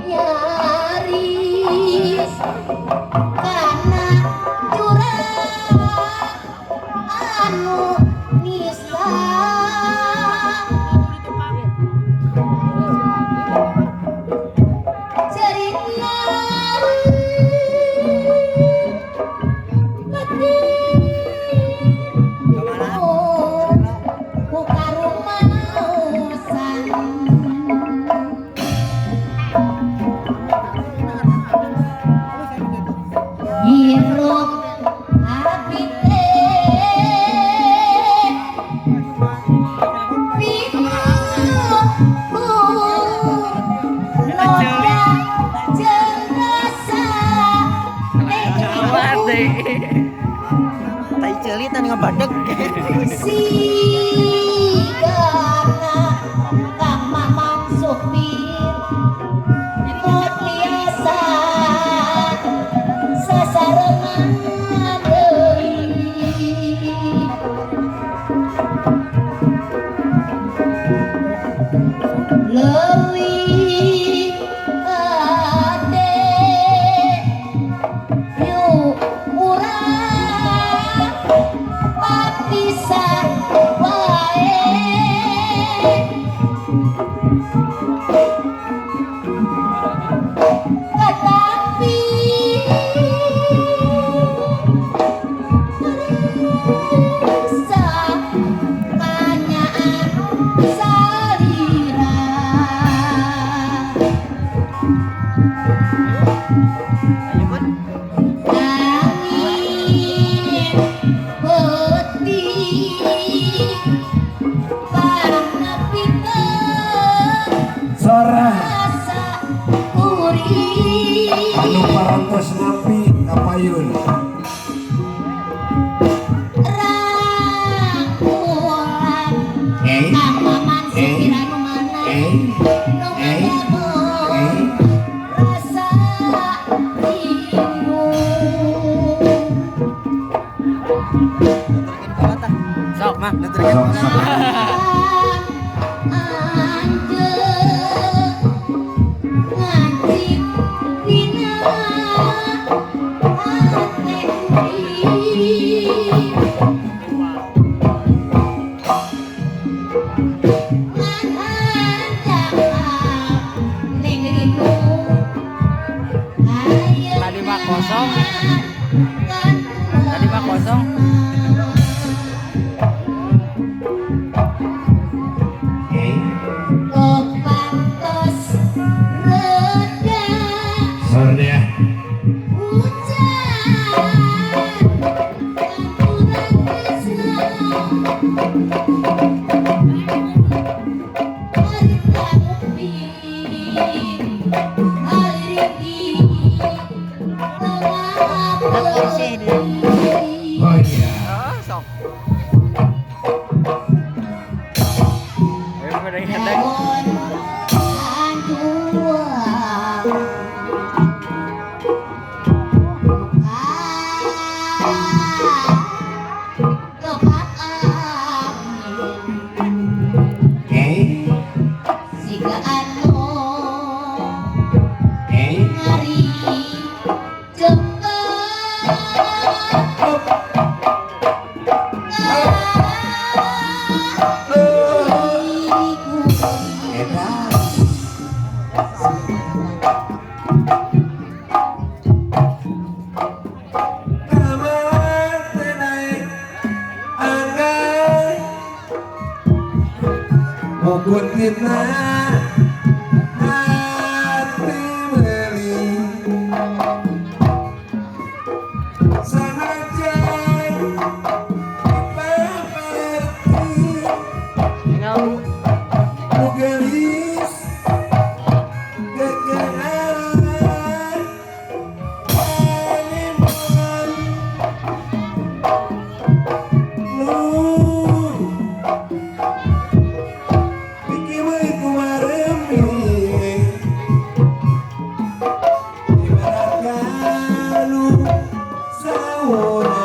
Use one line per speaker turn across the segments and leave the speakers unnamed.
nyaris karena curang anu nisa cerita hirup habis
tai celit tadi ngebadeg
si karena kang mamang supir biasa sasarengan deui leuwih ade yuk urang papisan wae tetapi sakanyaan salira angin putih panepikeun
Sora
rasa urip
anu parantos napi kapayun
rangkulan
eh
kang mamang supir anu mana nu ngedemel rasa rindu
sok mah nuturkeun tadi mah kosong
kepantos reda
Sora dia oh iya
sok pada hedek
eh
Siga anu
eh
ngari jengkel
edan kamar tenai anggai mukutina hati beli sanajan dipemerti mugelis kekealan animan lu bikin kumarem ibaratkan lu sauna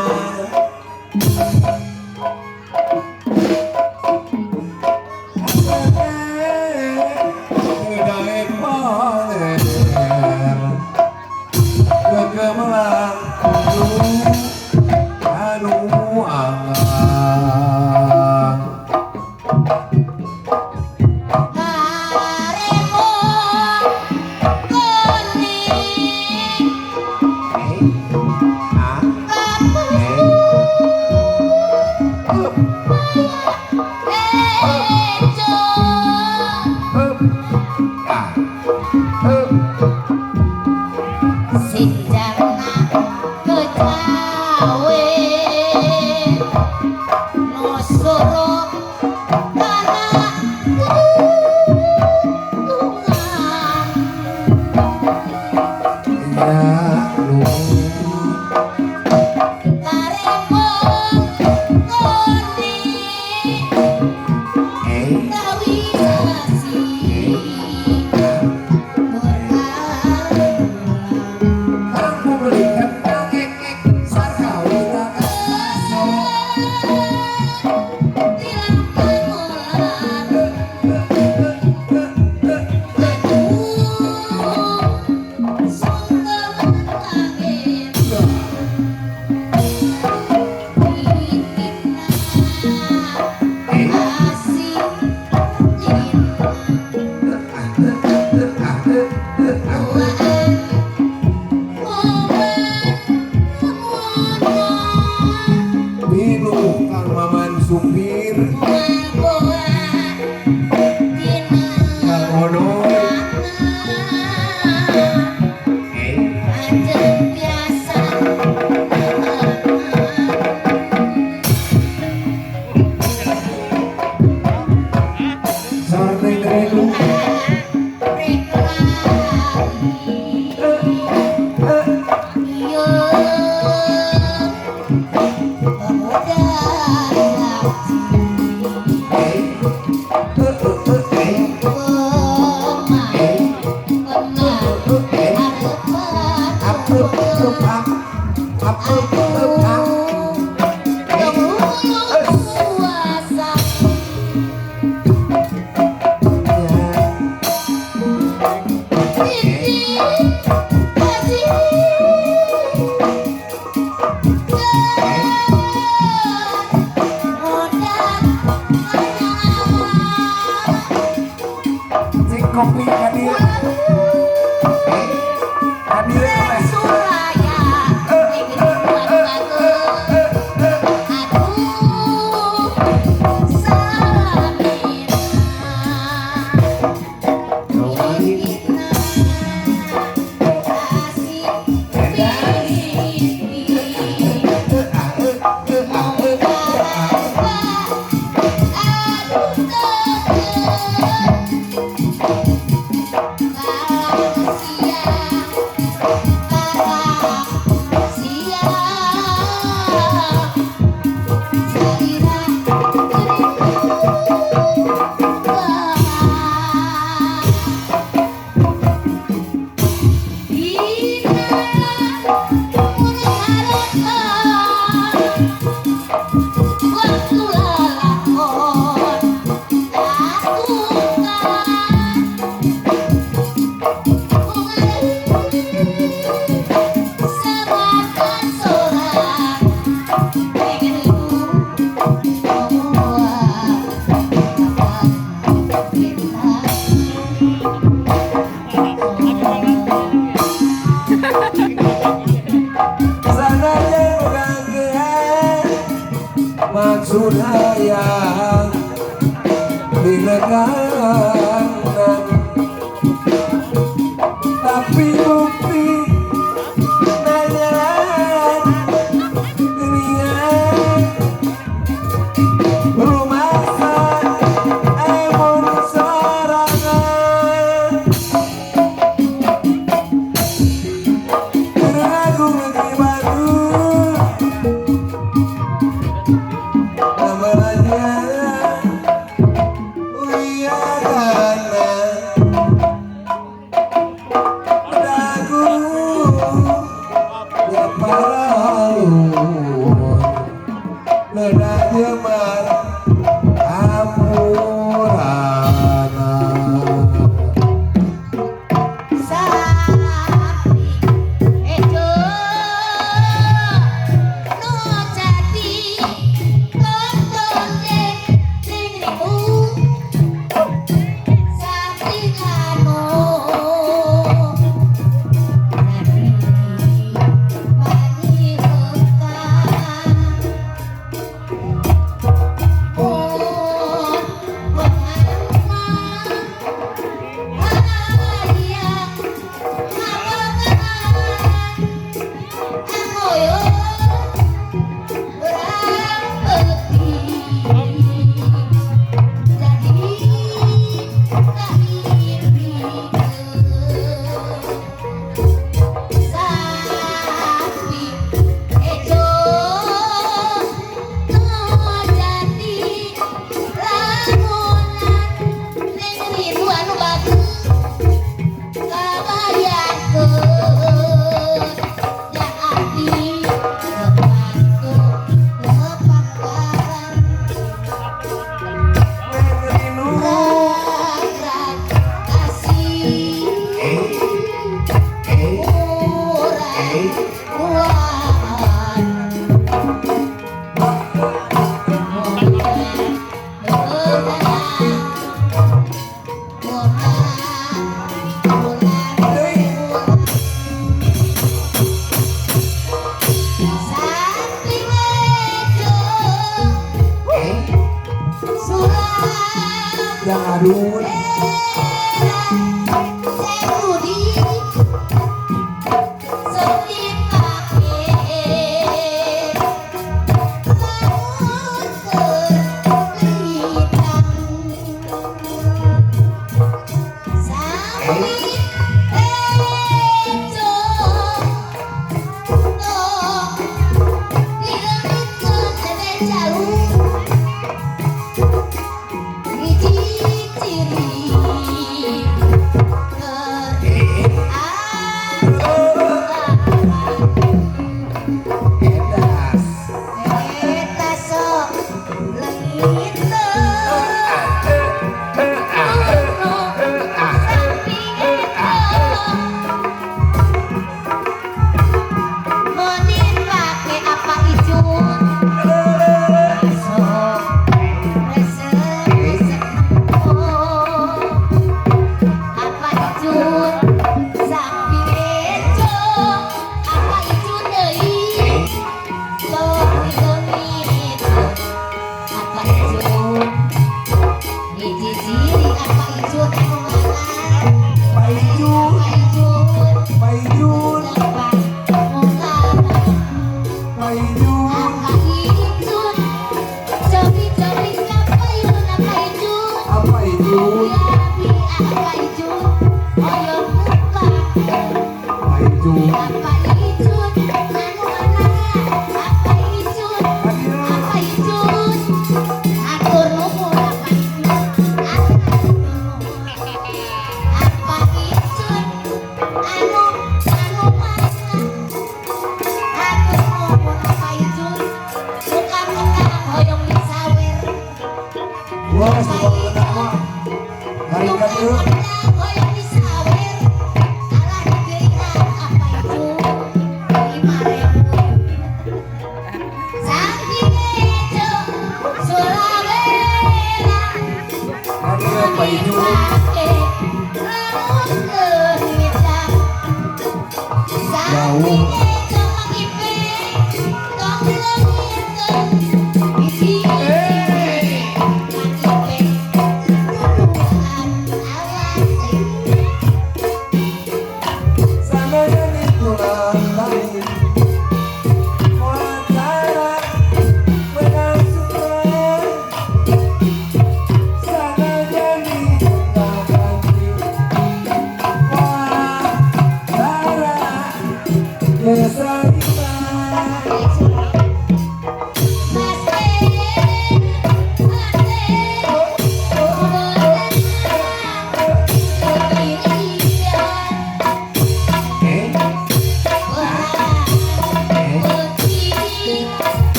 Kopi hadir. Maksud hayang dilegakan, tapi bukti nanyalan dirian rumasan emun sorangan beragu negeri baru namanya Wiyadana dagu ya para halun leda jemar amurana Adun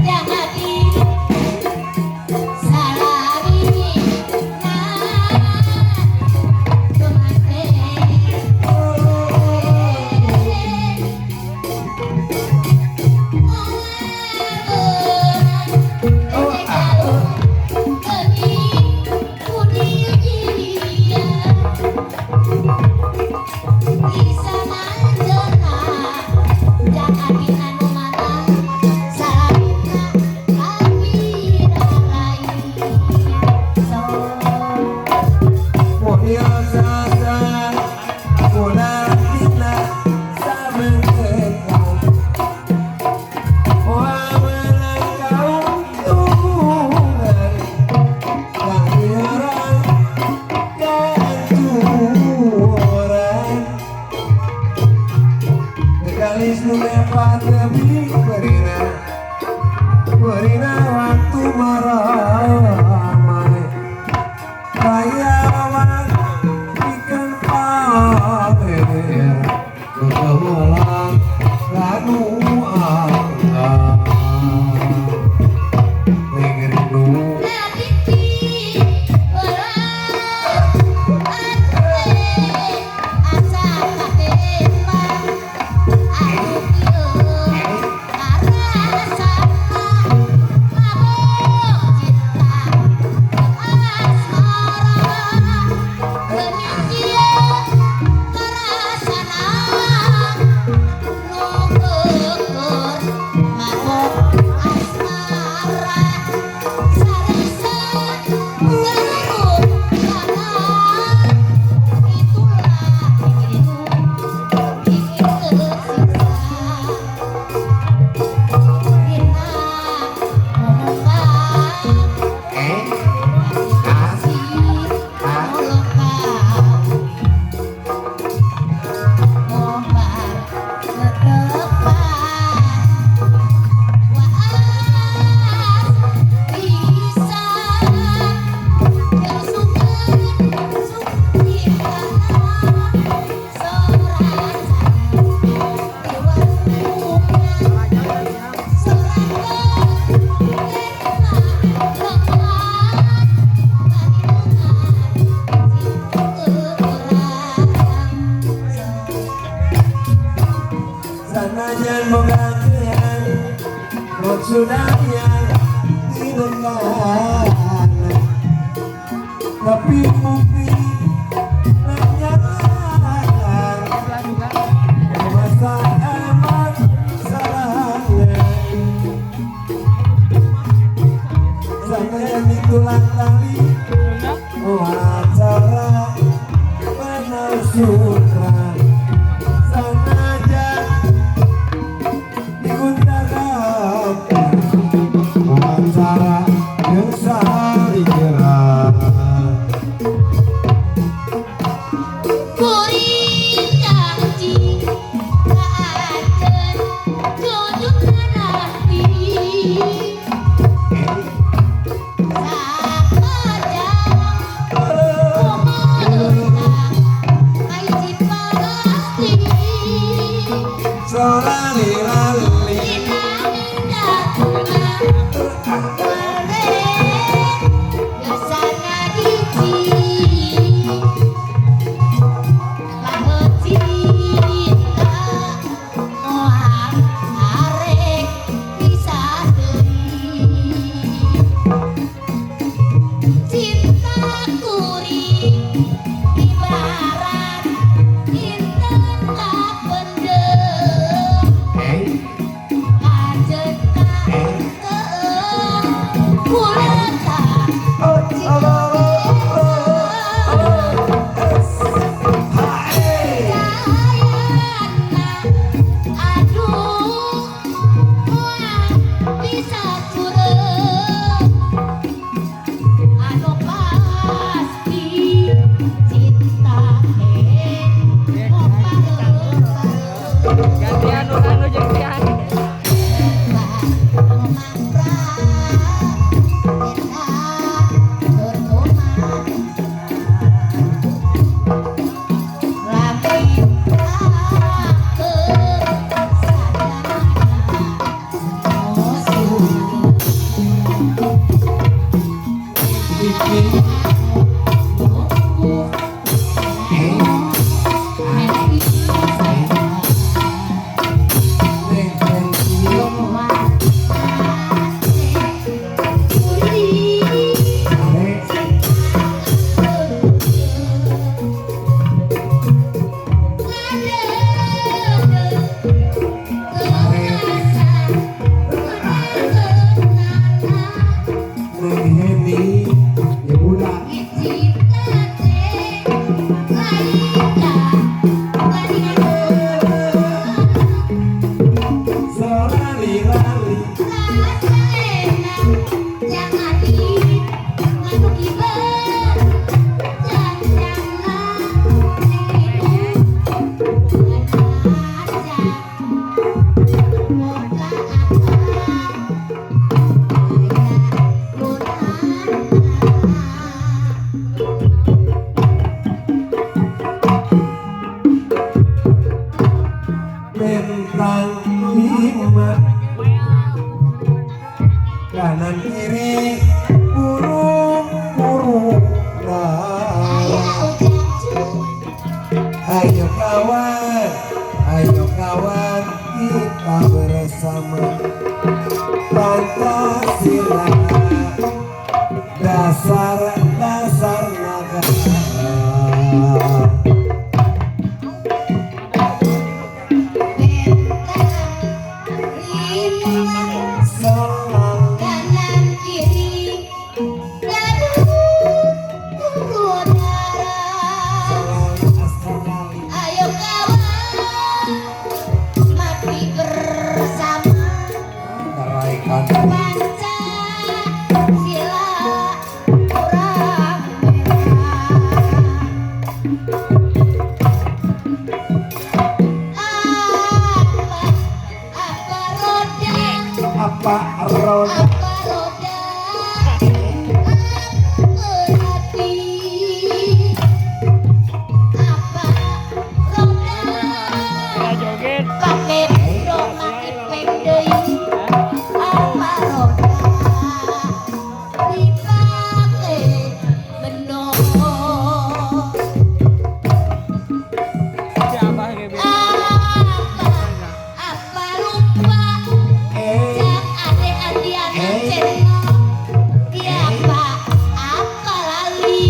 Jangan
alis nu mepat lebih berina waktu maramai kayawan ikan pamer kekemelan lanu angga negeri sanajan boga kean maksudnya didengar tapi bukti nanyakan masa amat salahnya sanajan ditulang tali wawancara penasukan sanajan wawancara yang sehari kira bintang 5 kanan kiri burung-burung ayo kawan kita bersama Pancasila dasar negara.
Kanan kiri dan urut darah. Ayo kawan mati bersama Pancasila orang merah.
Apa roda
Apa roda berhati? Apa roda
joget.
pakai pakai pendei? Apa roda dipakai bendo?
Siapa yang
Apa lupa? Jak ade-adean cerita Tiapa apa lali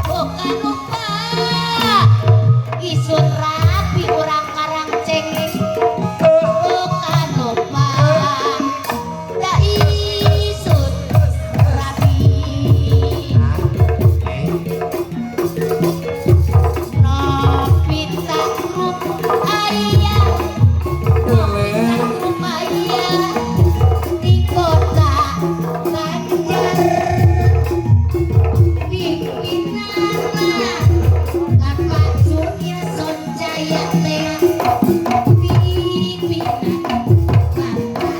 Bukan lupa Isun rapi orang karang cengeng Bukan lupa Da isun rapi Nopi takruk ayah Rumaya di kota Banjar bikin nama kapan surya soncaya tea pimpinan kapan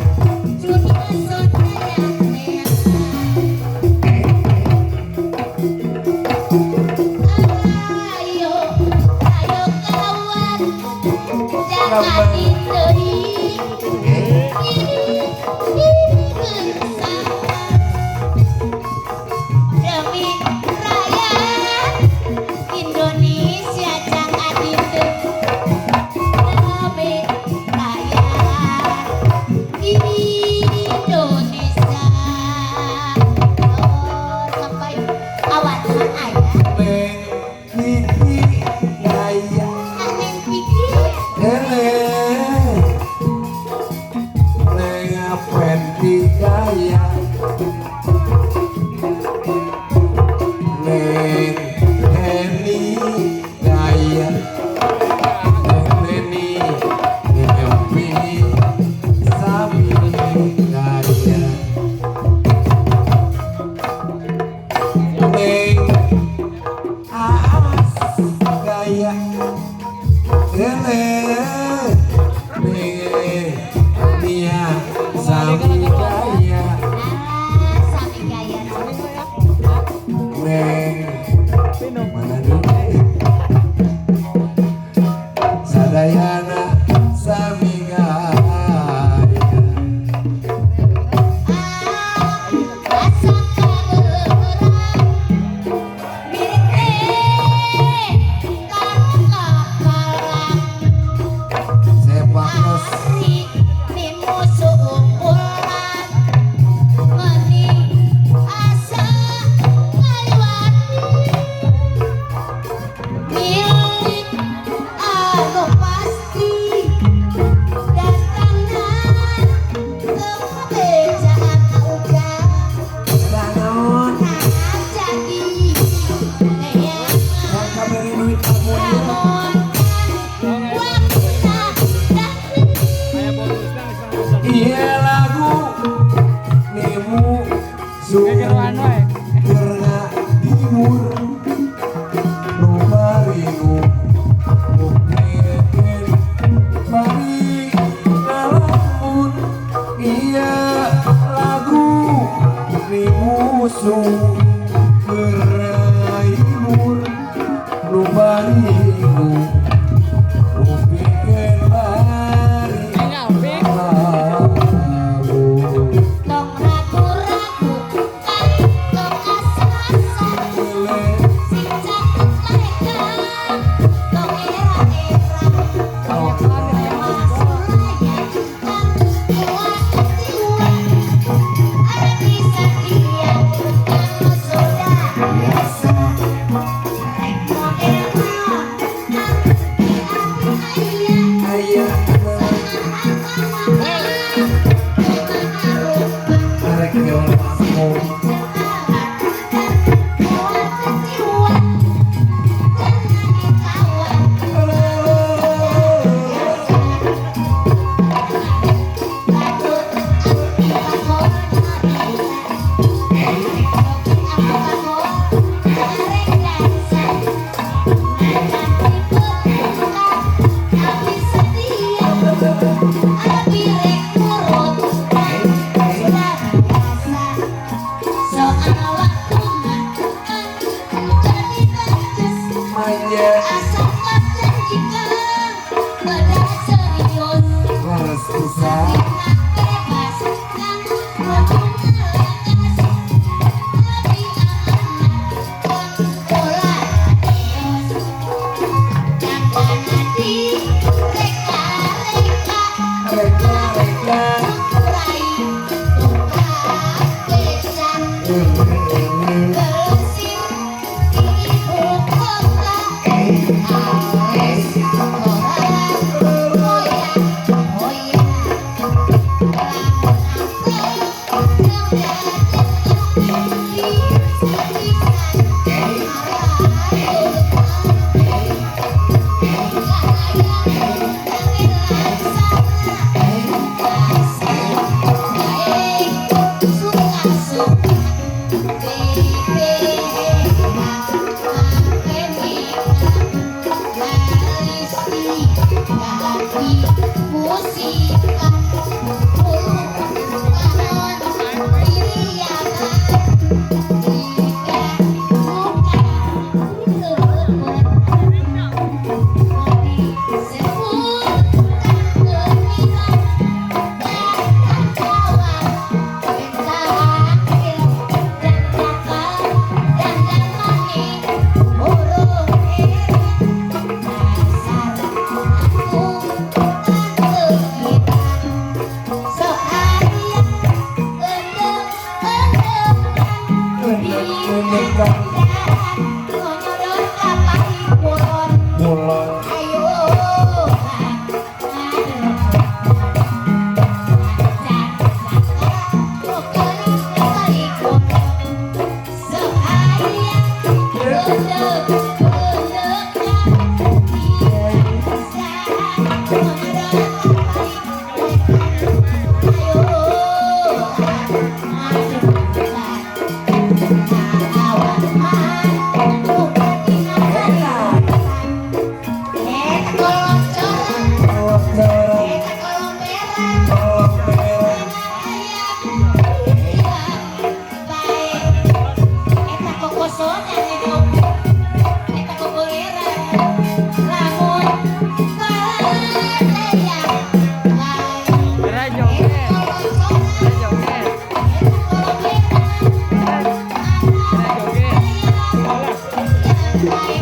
surya soncaya tea ayo kawan jangan diteri demi rakyat Indonesia jangan demi rakyat Indonesia sampai awan ayah
Kiki gaya
aneh pikir
Penti gaya Neng Eni gaya Neng Eni Nempi Sami gaya Neng Aas gaya Nia Sami gaya
sami gaya
Neng mana nih Sadayana Sami gaya
asa kabeurang mirip kapalang
Sepak nos
ari mimusu ukuran meni asa ngaliwati milik anu pasti datangan kebejaan uga
Nanon
jadi neyangan
Yang kaberi duit kamu
namun waktunya dahri
Iya lagu Nemu Sungguh Kerna Timur Numarimu Mungkin Mari Ngalamun Iya lagu Nemu Sungguh Kerna Timur Numarimu Mungkin iya arek gaul pasmo manja laras pisah reka reka mulai
Bye.